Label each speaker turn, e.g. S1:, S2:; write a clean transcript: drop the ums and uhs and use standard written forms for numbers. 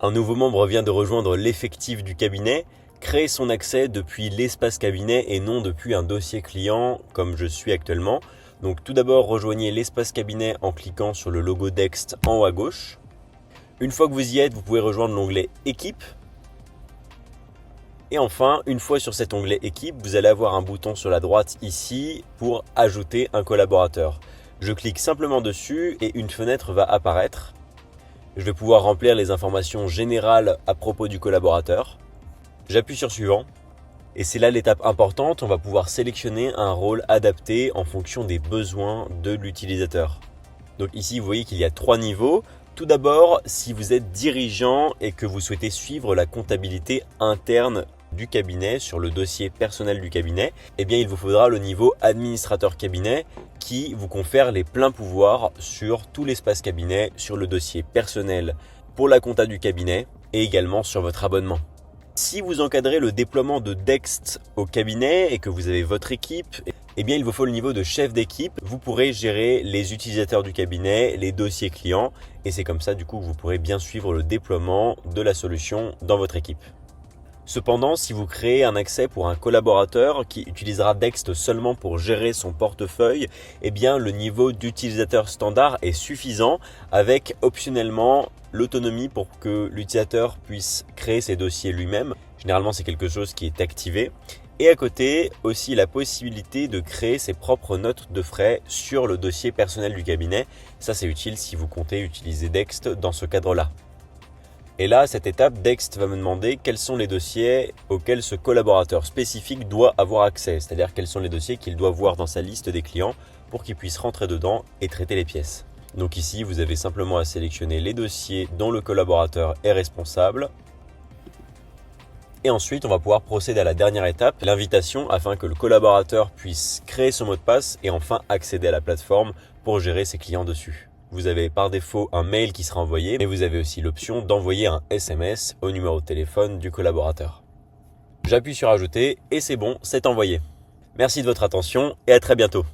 S1: Un nouveau membre vient de rejoindre l'effectif du cabinet. Créez son accès depuis l'espace cabinet et non depuis un dossier client comme je suis actuellement. Donc tout d'abord, rejoignez l'espace cabinet en cliquant sur le logo Dext en haut à gauche. Une fois que vous y êtes, vous pouvez rejoindre l'onglet Équipe. Et enfin, une fois sur cet onglet Équipe, vous allez avoir un bouton sur la droite ici pour ajouter un collaborateur. Je clique simplement dessus et une fenêtre va apparaître. Je vais pouvoir remplir les informations générales à propos du collaborateur. J'appuie sur Suivant. Et c'est là l'étape importante, on va pouvoir sélectionner un rôle adapté en fonction des besoins de l'utilisateur. Donc ici, vous voyez qu'il y a 3 niveaux. Tout d'abord, si vous êtes dirigeant et que vous souhaitez suivre la comptabilité interne du cabinet sur le dossier personnel du cabinet, eh bien il vous faudra le niveau administrateur cabinet qui vous confère les pleins pouvoirs sur tout l'espace cabinet, sur le dossier personnel pour la compta du cabinet et également sur votre abonnement. Si vous encadrez le déploiement de Dext au cabinet et que vous avez votre équipe, eh bien il vous faut le niveau de chef d'équipe. Vous pourrez gérer les utilisateurs du cabinet, les dossiers clients et c'est comme ça du coup que vous pourrez bien suivre le déploiement de la solution dans votre équipe. Cependant, si vous créez un accès pour un collaborateur qui utilisera Dext seulement pour gérer son portefeuille, eh bien le niveau d'utilisateur standard est suffisant avec optionnellement l'autonomie pour que l'utilisateur puisse créer ses dossiers lui-même. Généralement, c'est quelque chose qui est activé. Et à côté, aussi la possibilité de créer ses propres notes de frais sur le dossier personnel du cabinet. Ça, c'est utile si vous comptez utiliser Dext dans ce cadre-là. Et là, à cette étape, Dext va me demander quels sont les dossiers auxquels ce collaborateur spécifique doit avoir accès, c'est-à-dire quels sont les dossiers qu'il doit voir dans sa liste des clients pour qu'il puisse rentrer dedans et traiter les pièces. Donc ici, vous avez simplement à sélectionner les dossiers dont le collaborateur est responsable. Et ensuite, on va pouvoir procéder à la dernière étape, l'invitation, afin que le collaborateur puisse créer son mot de passe et enfin accéder à la plateforme pour gérer ses clients dessus. Vous avez par défaut un mail qui sera envoyé, mais vous avez aussi l'option d'envoyer un SMS au numéro de téléphone du collaborateur. J'appuie sur ajouter et c'est bon, c'est envoyé. Merci de votre attention et à très bientôt.